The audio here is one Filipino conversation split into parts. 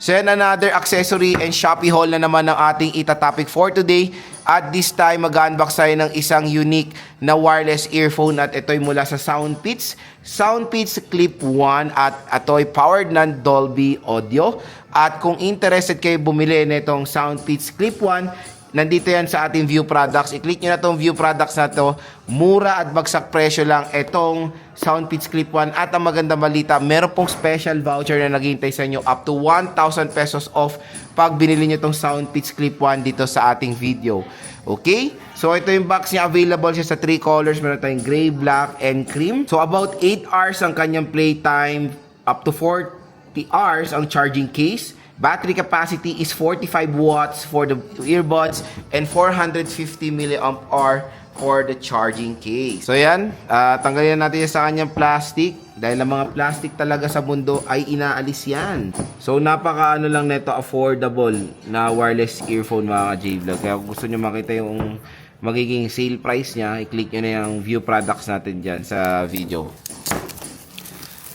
So yan, another accessory and Shopee haul na naman ng ating itatopic for today. At this time, mag-unbox tayo ng isang unique na wireless earphone at ito'y mula sa Soundpeats. Soundpeats Clip 1 at ito'y powered ng Dolby Audio. At kung interested kayo bumili nitong Soundpeats Clip 1, nandito yan sa ating view products. I-click nyo na itong view products na to. Mura at bagsak presyo lang itong Soundpeats Clip 1. At ang magandang balita, meron pong special voucher na naghihintay sa inyo up to 1,000 pesos off pag binili nyo itong Soundpeats Clip 1 dito sa ating video. Okay? So ito yung box niya. Available siya sa 3 colors. Meron tayong gray, black, and cream. So about 8 hours ang kanyang playtime. Up to 40 hours ang charging case. Battery capacity is 45 watts for the earbuds and 450 milliamp hour for the charging case. So yan, tanggalin natin yan sa kanyang plastic dahil ang mga plastic talaga sa mundo ay inaalis yan. So napaka lang nito, affordable na wireless earphone mga ka-J-Vlog. Kaya kung gusto nyo makita yung magiging sale price niya, i-click nyo na yung view products natin dyan sa video.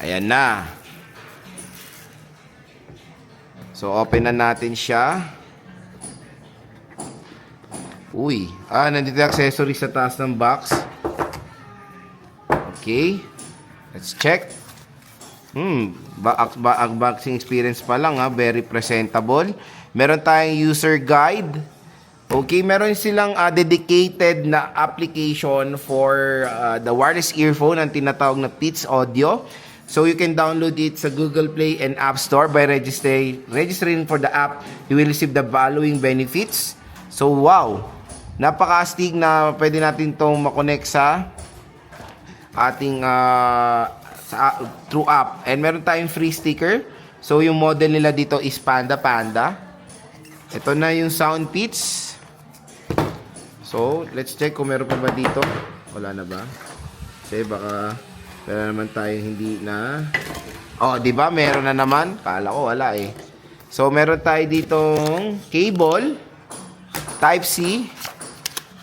Ayan na. So, open na natin siya. Uy. Nandito yung accessories sa taas ng box. Okay. Let's check. Unboxing experience pa lang ha. Very presentable. Meron tayong user guide. Okay. Meron silang dedicated na application for the wireless earphone ang tinatawag na Beats Audio. So you can download it sa Google Play and App Store. By registering for the app, you will receive the following benefits. So wow, napaka-astig na pwede natin itong makonect sa ating through app. And meron tayong free sticker. So yung model nila dito is Panda Panda. Ito na yung Soundpeats. So let's check kung meron pa ba dito. Wala na ba? Kasi baka pero naman tayo hindi na. Oh, 'di ba? Meron na naman. Kala ko wala eh. So meron tayo ditong cable Type-C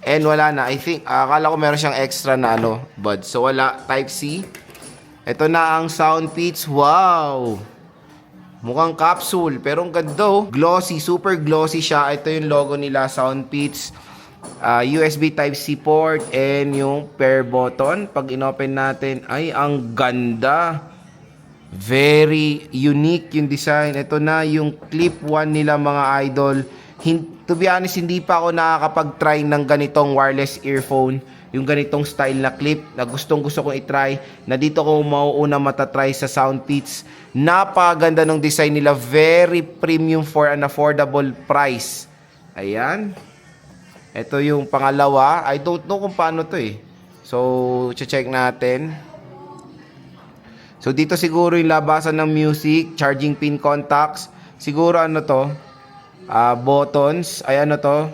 and wala na. I think akala ko meron siyang extra na buds. So wala, Type-C. Ito na ang Soundpeats. Wow. Mukhang capsule pero ang ganda oh. Glossy, super glossy siya. Ito yung logo nila, Soundpeats. USB Type-C port and yung pair button. Pag inopen natin, ay ang ganda. Very unique yung design. Ito na yung Clip 1 nila mga idol. To be honest, hindi pa ako nakakapag-try ng ganitong wireless earphone. Yung ganitong style na clip na gustong gusto kong i-try. Na dito ko mauuna matatry sa Soundpeats. Napaganda ng design nila. Very premium for an affordable price. Ayan. Ito yung pangalawa. I don't know kung paano to eh. So, check natin. So, dito siguro yung labasan ng music, charging pin contacts. Siguro to? Buttons. Ay to?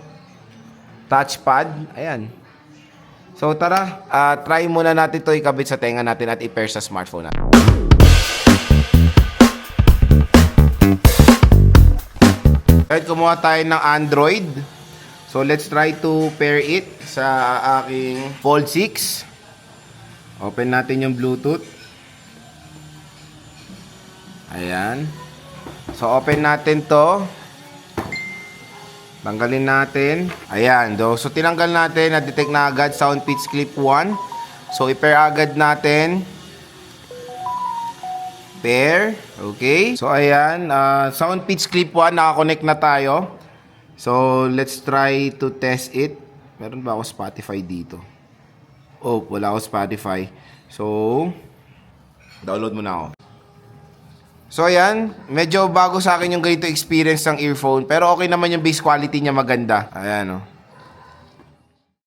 Touchpad. Ayan. So, tara. Try muna natin to ikabit sa tenga natin at i-pair sa smartphone natin. Kahit kumuha tayo ng Android. So, let's try to pair it sa aking Fold 6. Open natin yung Bluetooth. Ayan. So, open natin to. Tanggalin natin. Ayan. So, tinanggal natin. Na-detect na agad Soundpeats Clip 1. So, i-pair agad natin. Pair. Okay. So, ayan. Soundpeats Clip 1. Nakakonect na tayo. So, let's try to test it. Meron ba ako Spotify dito? Oh, wala ako Spotify. So, download muna ako. So, ayan. Medyo bago sa akin yung ganito experience ng earphone. Pero okay naman yung base quality niya maganda. Ayan, oh.